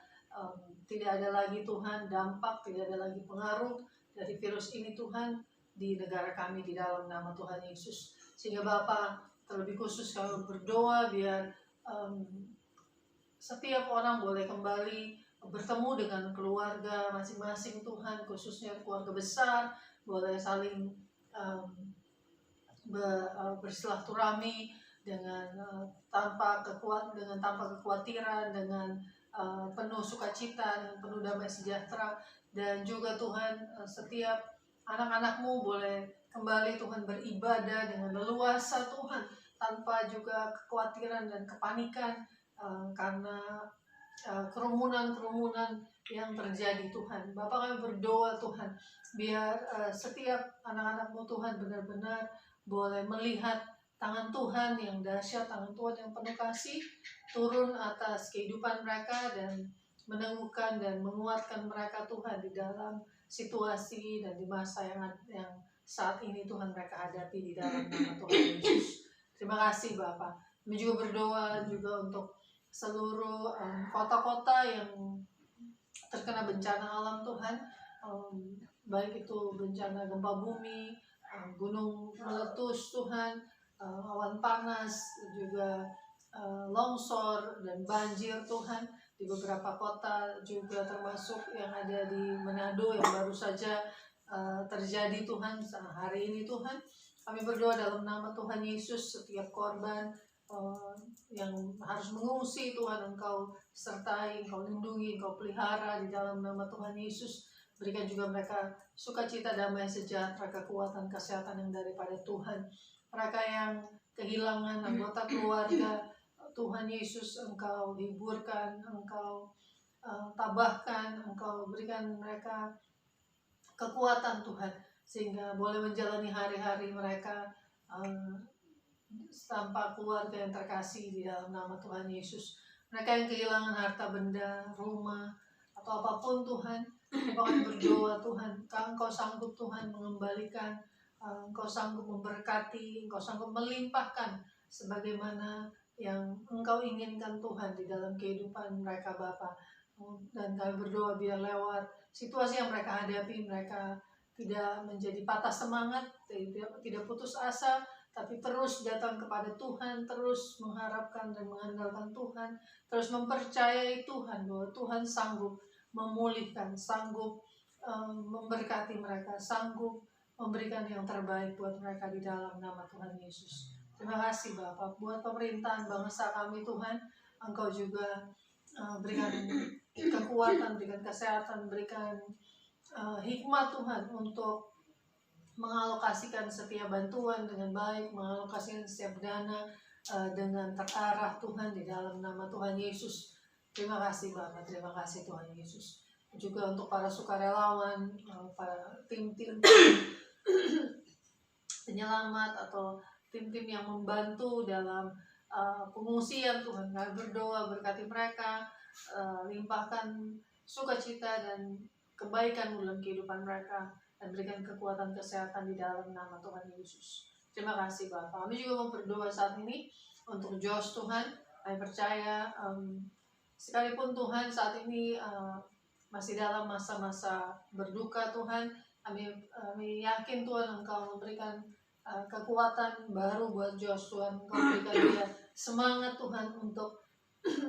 tidak ada lagi Tuhan dampak, tidak ada lagi pengaruh dari virus ini Tuhan di negara kami di dalam nama Tuhan Yesus. Sehingga Bapa, terlebih khusus kami berdoa biar setiap orang boleh kembali bertemu dengan keluarga masing-masing Tuhan, khususnya keluarga besar, boleh saling bersilaturahmi dengan tanpa kekhawatiran, dengan penuh sukacita, dengan penuh damai sejahtera. Dan juga Tuhan, setiap anak-anak-Mu boleh kembali Tuhan beribadah dengan leluasa Tuhan, tanpa juga kekhawatiran dan kepanikan karena kerumunan-kerumunan yang terjadi Tuhan. Bapak, kami berdoa Tuhan, biar setiap anak-anak-Mu Tuhan benar-benar boleh melihat tangan Tuhan yang dahsyat, tangan Tuhan yang penuh kasih turun atas kehidupan mereka dan meneguhkan dan menguatkan mereka Tuhan di dalam situasi dan di masa yang saat ini Tuhan mereka hadapi di dalam nama Tuhan Yesus. Terima kasih Bapak. Kami juga berdoa juga untuk seluruh kota-kota yang terkena bencana alam Tuhan, baik itu bencana gempa bumi, gunung meletus Tuhan, awan panas, juga longsor dan banjir Tuhan di beberapa kota, juga termasuk yang ada di Manado yang baru saja terjadi Tuhan hari ini Tuhan. Kami berdoa dalam nama Tuhan Yesus, setiap korban yang harus mengungsi Tuhan, Engkau sertai, Engkau lindungi, Engkau pelihara di dalam nama Tuhan Yesus. Berikan juga mereka sukacita, damai sejahtera, kekuatan, kesehatan yang daripada Tuhan. Mereka yang kehilangan anggota keluarga, Tuhan Yesus, Engkau hiburkan, Engkau tabahkan, Engkau berikan mereka kekuatan Tuhan, sehingga boleh menjalani hari-hari mereka tanpa keluarga yang terkasih di dalam nama Tuhan Yesus. Mereka yang kehilangan harta benda, rumah, atau apapun Tuhan, kami berdoa Tuhan, Engkau sanggup Tuhan mengembalikan, Engkau sanggup memberkati, Engkau sanggup melimpahkan sebagaimana yang Engkau inginkan Tuhan di dalam kehidupan mereka Bapa. Dan kami berdoa biar lewat situasi yang mereka hadapi, mereka tidak menjadi patah semangat, tidak putus asa, tapi terus datang kepada Tuhan, terus mengharapkan dan mengandalkan Tuhan, terus mempercayai Tuhan bahwa Tuhan sanggup memulihkan, sanggup memberkati mereka, sanggup memberikan yang terbaik buat mereka di dalam nama Tuhan Yesus. Terima kasih Bapak buat pemerintahan bangsa kami Tuhan, Engkau juga berikan kekuatan, berikan kesehatan, berikan hikmat Tuhan untuk mengalokasikan setiap bantuan dengan baik, mengalokasikan setiap dana dengan terarah Tuhan di dalam nama Tuhan Yesus. Terima kasih Bapak, terima kasih Tuhan Yesus. Juga untuk para sukarelawan, para tim-tim penyelamat atau tim-tim yang membantu dalam pengungsian Tuhan, kami berdoa berkati mereka, limpahkan sukacita dan kebaikan dalam kehidupan mereka, dan berikan kekuatan kesehatan di dalam nama Tuhan Yesus. Terima kasih Bapak. Kami juga mau berdoa saat ini untuk Josh Tuhan. Kami percaya sekalipun Tuhan saat ini masih dalam masa-masa berduka Tuhan, kami yakin Tuhan Engkau memberikan kekuatan baru buat Josh Tuhan. Engkau berikan dia semangat Tuhan untuk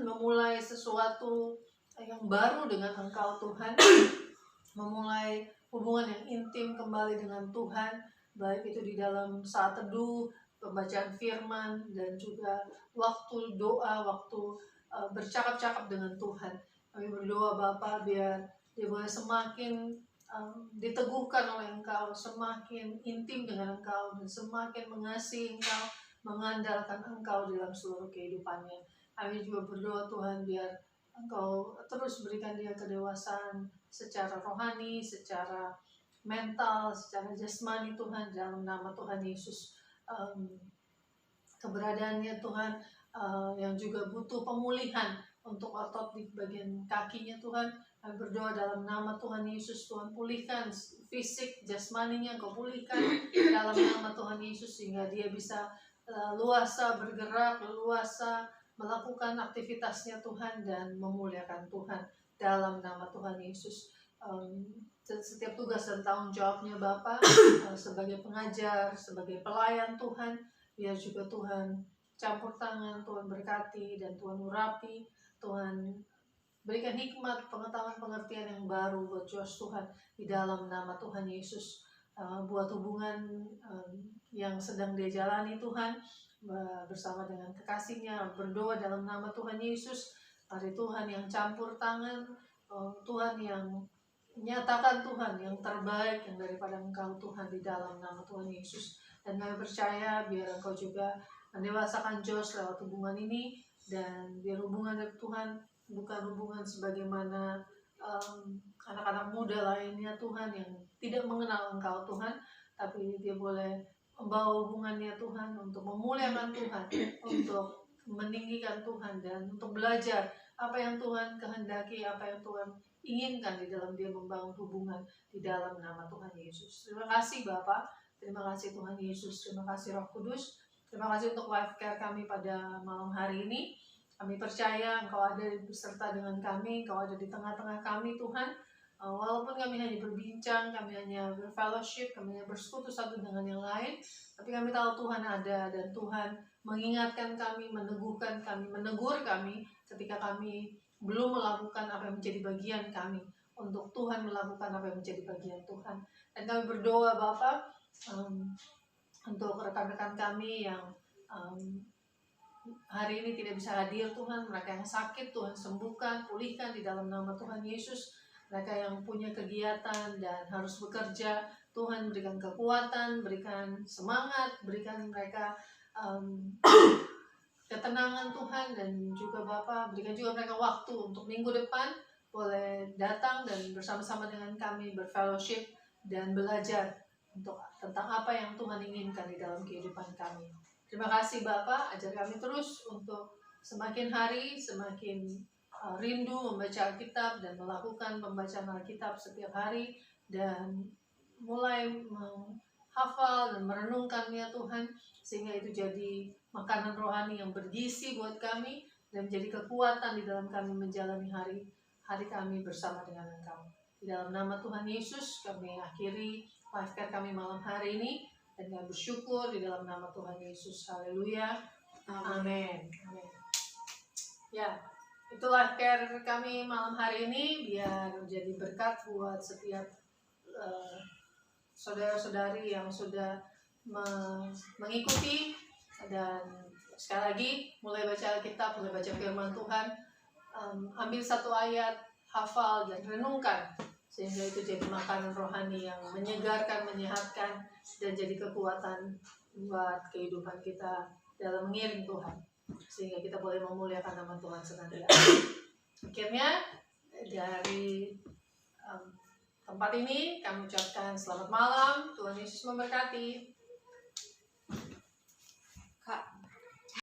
memulai sesuatu yang baru dengan Engkau Tuhan, memulai hubungan yang intim kembali dengan Tuhan, baik itu di dalam saat teduh, pembacaan firman, dan juga waktu doa, waktu bercakap-cakap dengan Tuhan. Kami berdoa Bapa biar dia boleh semakin diteguhkan oleh Engkau, semakin intim dengan Engkau, dan semakin mengasihi Engkau, mengandalkan Engkau dalam seluruh kehidupannya. Kami juga berdoa Tuhan biar Engkau terus berikan dia kedewasaan, secara rohani, secara mental, secara jasmani Tuhan, dalam nama Tuhan Yesus. Keberadaannya Tuhan yang juga butuh pemulihan untuk otot di bagian kakinya Tuhan, kami berdoa dalam nama Tuhan Yesus. Tuhan pulihkan fisik jasmaninya, Kau pulihkan dalam nama Tuhan Yesus, sehingga dia bisa luasa bergerak, luasa melakukan aktivitasnya Tuhan, dan memuliakan Tuhan dalam nama Tuhan Yesus. Setiap tugas dan tanggung jawabnya Bapa sebagai pengajar, sebagai pelayan Tuhan, biar juga Tuhan campur tangan, Tuhan berkati, dan Tuhan urapi, Tuhan berikan hikmat, pengetahuan, pengertian yang baru buat Josh Tuhan, di dalam nama Tuhan Yesus. Buat hubungan yang sedang dia jalani Tuhan bersama dengan kekasihnya, berdoa dalam nama Tuhan Yesus. Hari Tuhan yang campur tangan, Tuhan yang nyatakan Tuhan yang terbaik yang daripada Engkau Tuhan, di dalam nama Tuhan Yesus. Dan kami percaya biar Engkau juga mendewasakan Josh lewat hubungan ini, dan biar hubungan dengan Tuhan bukan hubungan sebagaimana anak-anak muda lainnya Tuhan yang tidak mengenal Engkau Tuhan, tapi dia boleh membawa hubungannya Tuhan untuk memuliakan Tuhan, untuk meninggikan Tuhan, dan untuk belajar apa yang Tuhan kehendaki, apa yang Tuhan inginkan di dalam dia membangun hubungan, di dalam nama Tuhan Yesus. Terima kasih Bapak, terima kasih Tuhan Yesus, terima kasih Roh Kudus, terima kasih untuk life care kami pada malam hari ini. Kami percaya Engkau ada beserta dengan kami, Engkau ada di tengah-tengah kami Tuhan. Walaupun kami hanya berbincang, kami hanya berfellowship, kami hanya bersekutu satu dengan yang lain, tapi kami tahu Tuhan ada, dan Tuhan mengingatkan kami, meneguhkan kami, menegur kami ketika kami belum melakukan apa yang menjadi bagian kami, untuk Tuhan melakukan apa yang menjadi bagian Tuhan. Dan kami berdoa Bapak untuk rekan-rekan kami yang hari ini tidak bisa hadir Tuhan, mereka yang sakit Tuhan sembuhkan, pulihkan di dalam nama Tuhan Yesus. Mereka yang punya kegiatan dan harus bekerja, Tuhan berikan kekuatan, berikan semangat, berikan mereka ketenangan Tuhan, dan juga Bapa berikan juga mereka waktu untuk minggu depan boleh datang dan bersama-sama dengan kami berfellowship dan belajar untuk tentang apa yang Tuhan inginkan di dalam kehidupan kami. Terima kasih Bapak, ajar kami terus untuk semakin hari semakin rindu membaca Alkitab dan melakukan pembacaan Alkitab setiap hari, dan mulai menghafal dan merenungkannya Tuhan, sehingga itu jadi makanan rohani yang bergizi buat kami dan menjadi kekuatan di dalam kami menjalani hari kami bersama dengan Engkau. Di dalam nama Tuhan Yesus kami akhiri live care kami malam hari ini, dan kami bersyukur di dalam nama Tuhan Yesus. Haleluya. Amin. Amin. Ya, itu live care kami malam hari ini, biar menjadi berkat buat setiap saudara-saudari yang sudah mengikuti. Dan sekali lagi, mulai baca Alkitab, mulai baca firman Tuhan, ambil satu ayat, hafal dan renungkan, sehingga itu jadi makanan rohani yang menyegarkan, menyehatkan, dan jadi kekuatan buat kehidupan kita dalam mengiring Tuhan, sehingga kita boleh memuliakan nama Tuhan senantiasa. Akhirnya dari tempat ini kami ucapkan selamat malam, Tuhan Yesus memberkati.